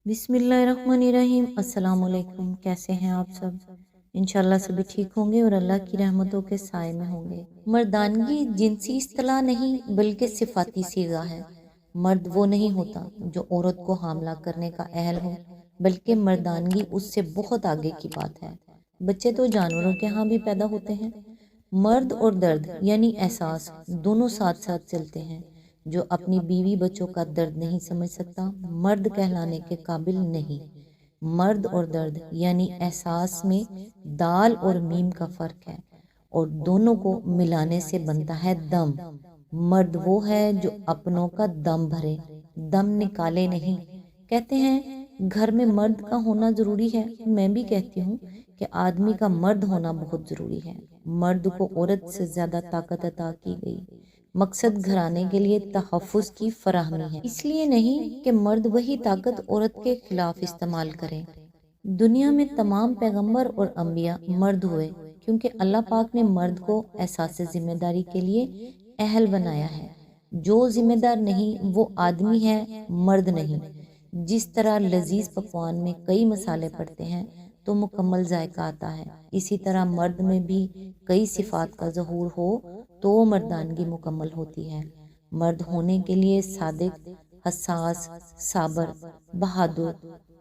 बिस्मिल्लाहिर्रहमानिर्रहीम। अस्सलाम वालेकुम। कैसे हैं आप सब? इंशाल्लाह सभी ठीक होंगे और अल्लाह की रहमतों के साए में होंगे। मर्दानगी जिनसी इस्तिलाह नहीं बल्कि सिफाती सीगा है। मर्द वो नहीं होता जो औरत को हामला करने का अहल हो, बल्कि मर्दानगी उससे बहुत आगे की बात है। बच्चे तो जानवरों के यहाँ भी पैदा होते हैं। मर्द और दर्द यानी एहसास दोनों साथ साथ चलते हैं। जो अपनी बीवी बच्चों का दर्द नहीं समझ सकता मर्द कहलाने के काबिल नहीं। मर्द और दर्द यानी एहसास में दाल और मीम का फर्क है और दोनों को मिलाने से बनता है दम। मर्द वो है जो अपनों का दम भरे, दम निकाले नहीं। कहते हैं घर में मर्द का होना जरूरी है। मैं भी कहती हूँ कि आदमी का मर्द होना बहुत जरूरी है। मर्द को औरत से ज्यादा ताकत अता की गई। मकसद घराने के लिए तहफ़्फ़ुज़ की फराहमी है, इसलिए नहीं कि मर्द वही ताकत औरत के खिलाफ इस्तेमाल करें। दुनिया में तमाम पैगंबर और अंबिया मर्द हुए क्योंकि अल्लाह पाक ने मर्द को एहसास जिम्मेदारी के लिए अहल बनाया है। जो जिम्मेदार नहीं वो आदमी है, मर्द नहीं। जिस तरह लजीज पकवान में कई मसाले पड़ते हैं तो मुकम्मल जायका आता है, इसी तरह मर्द में भी कई सिफात का ज़हूर हो तो मर्दानगी मुकम्मल होती है। मर्द होने के लिए सादिक, हसास, साबर, बहादुर,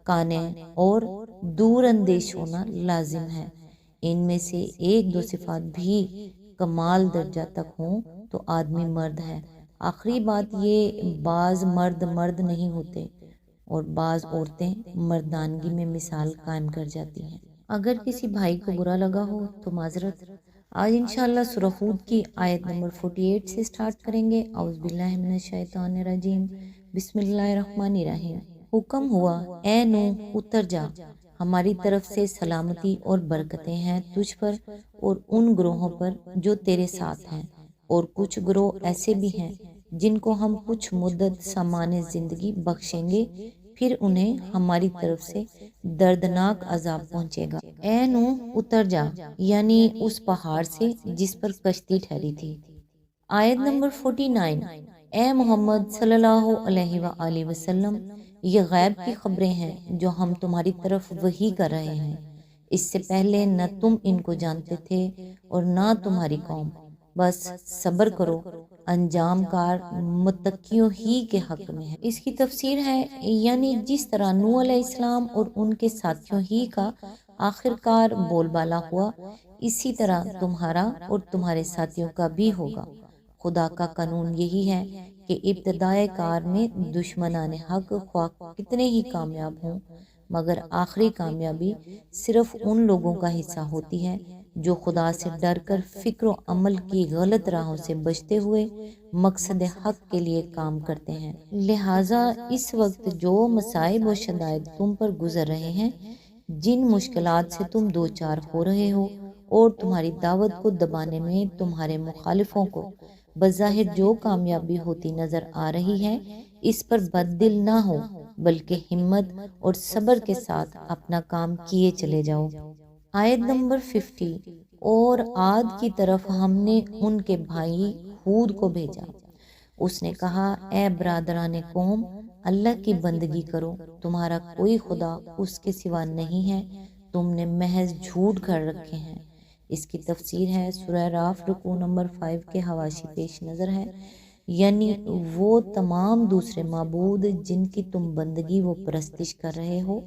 काने और दूर अंदेश होना लाजिम है। इनमें से एक दो सिफात भी कमाल दर्जा तक हों तो आदमी मर्द है। आखिरी बात ये, बाज मर्द मर्द नहीं होते और बाज औरतें मर्दानगी में मिसाल कायम कर जाती हैं। अगर किसी भाई को बुरा लगा हो तो माजरत। आज इंशाल्लाह सूरह हूद की आयत नंबर 48 से स्टार्ट करेंगे। औज़ु बिल्लाहि मिनश शैतानिर रजीम। बिस्मिल्लाहिर्रहमानिर्रहीम। हुक्म हुआ, ए नूह उतर जा, हमारी तरफ से सलामती और बरकतें हैं तुझ पर और उन ग्रोहों पर जो तेरे साथ हैं। और कुछ ग्रोह ऐसे भी हैं जिनको हम कुछ मुद्दत सामान्य जिंदगी बख्शेंगे, फिर उन्हें हमारी तरफ से दर्दनाक अजाब पहुंचेगा। ए नूह उतर जा, यानी उस पहाड़ से जिस पर कश्ती ठहरी थी। आयत नंबर 49। ए मोहम्मद सल्लल्लाहु अलैहि वसल्लम, ये गैब की खबरें हैं जो हम तुम्हारी तरफ वही कर रहे हैं। इससे पहले न तुम इनको जानते थे और न तुम्हारी कौम। बस सब्र करो, अंजाम कार मुत्तकियों ही के हक में है। इसकी तफसीर है, यानी जिस तरह नूह अलैहिस्सलाम और उनके साथियों ही का आखिरकार बोलबाला हुआ, इसी तरह तुम्हारा और तुम्हारे साथियों का भी होगा। खुदा का कानून यही है कि इब्तदाए कार में दुश्मनाने हक ख्वाह कितने ही कामयाब हों, मगर आखिरी कामयाबी सिर्फ उन लोगों का हिस्सा होती है जो खुदा से डर कर फिक्र अमल की गलत राहों से बचते हुए मकसद हक के लिए काम करते हैं। लिहाजा इस वक्त जो मसाइब व शदायद तुम पर गुजर रहे हैं, जिन मुश्किलात से तुम दो चार हो रहे हो और तुम्हारी दावत को दबाने में तुम्हारे मुखालिफों को बज़ाहिर जो कामयाबी होती नजर आ रही है, इस पर बददिल ना हो, बल्कि हिम्मत और सब्र के साथ अपना काम किए चले जाओ। आयत नंबर 50। और आद की तरफ हमने उनके भाई हूद को भेजा। उसने कहा, ए बरादराने कौम, अल्लाह की बंदगी करो, तुम्हारा कोई खुदा उसके सिवा नहीं है, तुमने महज झूठ कर रखे हैं। इसकी तफसीर है, सूरह राफ रुकू नंबर 5 के हवाशी पेश नज़र है, यानी वो तमाम दूसरे माबूद जिनकी तुम बंदगी व परस्तिश कर रहे हो,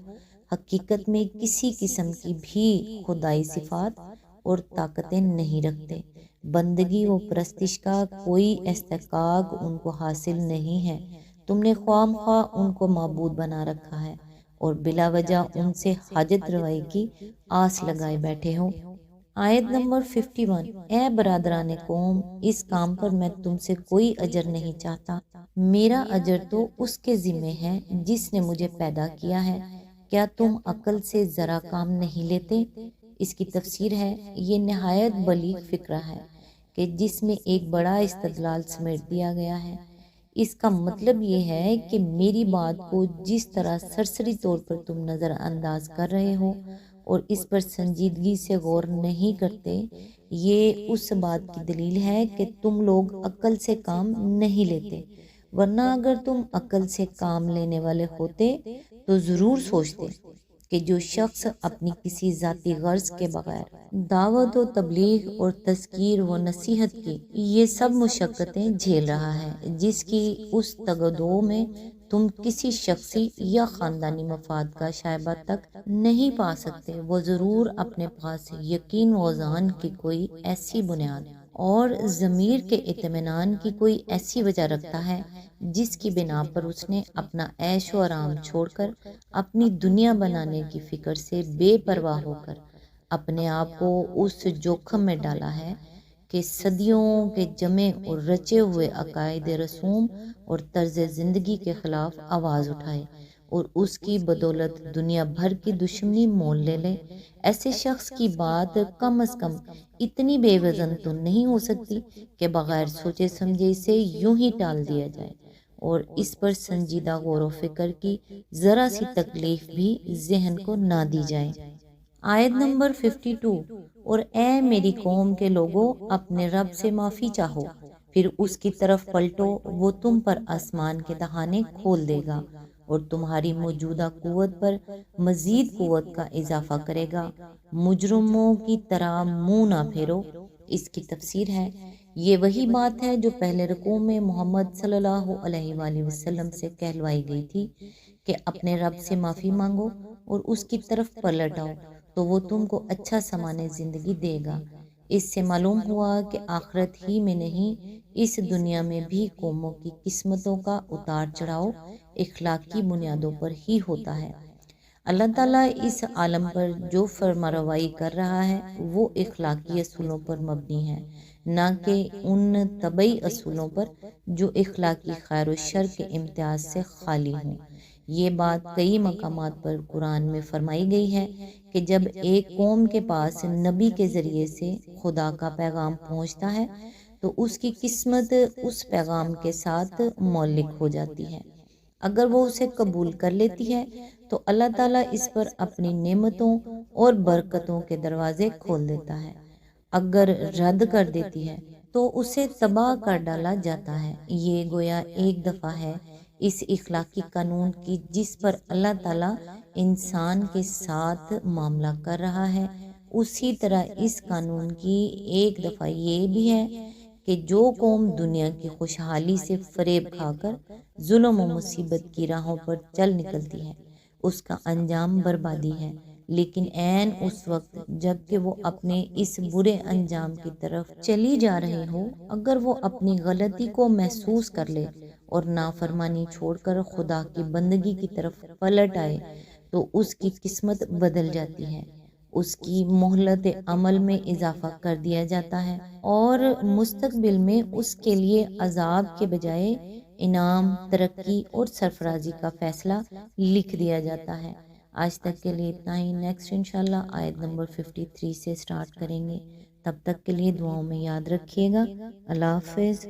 हकीकत में किसी किस्म की भी खुदाई सिफात और ताकतें नहीं रखते। बंदगी व परस्तिश का कोई इस्तेकाक उनको हासिल नहीं है। तुमने ख्वाम ख्वाह उनको माबूद बना रखा है और बिला वजह उनसे हाजत रवाई की आस लगाए बैठे हो। आयत नंबर 51। ए बरादराने कौम, इस काम पर मैं तुमसे कोई अजर नहीं चाहता। मेरा अजर तो उसके जिम्मे है जिसने मुझे पैदा किया है। क्या तुम अकल से जरा काम नहीं लेते? इसकी तफसीर है, ये नहायत बलीग फिक्रा है कि जिसमें एक बड़ा इस्तदलाल समेट दिया गया है। इसका मतलब ये है कि मेरी बात को जिस तरह सरसरी तौर पर तुम नज़रअंदाज कर रहे हो और इस पर संजीदगी से गौर नहीं करते, ये उस बात की दलील है कि तुम लोग अक्ल से काम नहीं लेते। वरना अगर तुम अक्ल से काम लेने वाले होते تو ضرور سوچتے کہ جو شخص اپنی کسی ذاتی غرض کے بغیر دعوت و تبلیغ اور تذکیر و نصیحت کی یہ سب مشقتیں جھیل رہا ہے، جس کی اس تگدو میں تم کسی شخصی یا خاندانی مفاد کا شائبہ تک نہیں پا سکتے، وہ ضرور اپنے پاس یقین و ذہن کی کوئی ایسی بنیاد اور ضمیر کے اطمینان کی کوئی ایسی وجہ رکھتا ہے جس کی بنا پر اس نے اپنا عیش و آرام چھوڑ کر اپنی دنیا بنانے کی فکر سے بے پرواہ ہو کر اپنے آپ کو اس جوخم میں ڈالا ہے کہ صدیوں کے جمے اور رچے ہوئے عقائد رسوم اور طرز زندگی کے خلاف آواز اٹھائے اور اس کی بدولت دنیا بھر کی دشمنی مول لے۔ ایسے شخص کی بات کم از کم اتنی بے وزن تو نہیں ہو سکتی کہ بغیر سوچے سمجھے اسے یوں ہی ٹال دیا جائے اور اس پر سنجیدہ غور و فکر کی ذرا سی تکلیف بھی ذہن کو نہ دی جائے۔ آیت نمبر 52، اور اے میری قوم کے لوگوں، اپنے رب سے معافی چاہو، پھر اس کی طرف پلٹو، وہ تم پر آسمان کے دہانے کھول دے گا اور تمہاری موجودہ قوت پر مزید قوت کا اضافہ کرے گا۔ مجرموں کی طرح منہ نہ پھیرو۔ اس کی تفسیر ہے، یہ وہی بات ہے جو پہلے رکوع میں محمد صلی اللہ علیہ وآلہ وسلم سے کہلوائی گئی تھی کہ اپنے رب سے معافی مانگو اور اس کی طرف پلٹ آؤ تو وہ تم کو اچھا سامان زندگی دے گا۔ اس سے معلوم ہوا کہ آخرت ہی میں نہیں، اس دنیا میں بھی قوموں کی قسمتوں کا اتار چڑھاؤ اخلاقی بنیادوں پر ہی ہوتا ہے۔ اللہ تعالیٰ اس عالم پر جو فرمانروائی کر رہا ہے وہ اخلاقی اصولوں پر مبنی ہے، نہ کہ ان طبعی اصولوں پر جو اخلاقی خیر و شر کے امتیاز سے خالی ہوں۔ یہ بات کئی مقامات پر قرآن میں فرمائی گئی ہے کہ جب ایک قوم کے پاس نبی کے ذریعے سے خدا کا پیغام پہنچتا ہے تو اس کی قسمت اس پیغام کے ساتھ معلق ہو جاتی ہے۔ اگر وہ اسے قبول کر لیتی ہے تو اللہ تعالیٰ اس پر اپنی نعمتوں اور برکتوں کے دروازے کھول دیتا ہے، اگر رد کر دیتی ہے تو اسے تباہ کر ڈالا جاتا ہے۔ یہ گویا ایک دفعہ ہے اس اخلاقی قانون کی جس پر اللہ تعالیٰ انسان کے ساتھ معاملہ کر رہا ہے، اسی طرح اس قانون کی ایک دفعہ یہ بھی ہے کہ جو قوم دنیا کی خوشحالی سے فریب کھا کر ظلم و مصیبت کی راہوں پر چل نکلتی ہے، اس کا انجام بربادی ہے، لیکن عین اس وقت جب کہ وہ اپنے اس برے انجام کی طرف چلی جا رہی ہو، اگر وہ اپنی غلطی کو محسوس کر لے اور نافرمانی چھوڑ کر خدا کی بندگی کی طرف پلٹ آئے تو اس کی قسمت بدل جاتی ہے، اس کی مہلت عمل میں اضافہ کر دیا جاتا ہے اور مستقبل میں اس کے لیے عذاب کے بجائے انعام، ترقی اور سرفرازی کا فیصلہ لکھ دیا جاتا ہے۔ آج تک کے لیے اتنا ہی، نیکسٹ انشاءاللہ آیت نمبر 53 سے سٹارٹ کریں گے۔ تب تک کے لیے دعاؤں میں یاد رکھیے گا۔ اللہ حافظ۔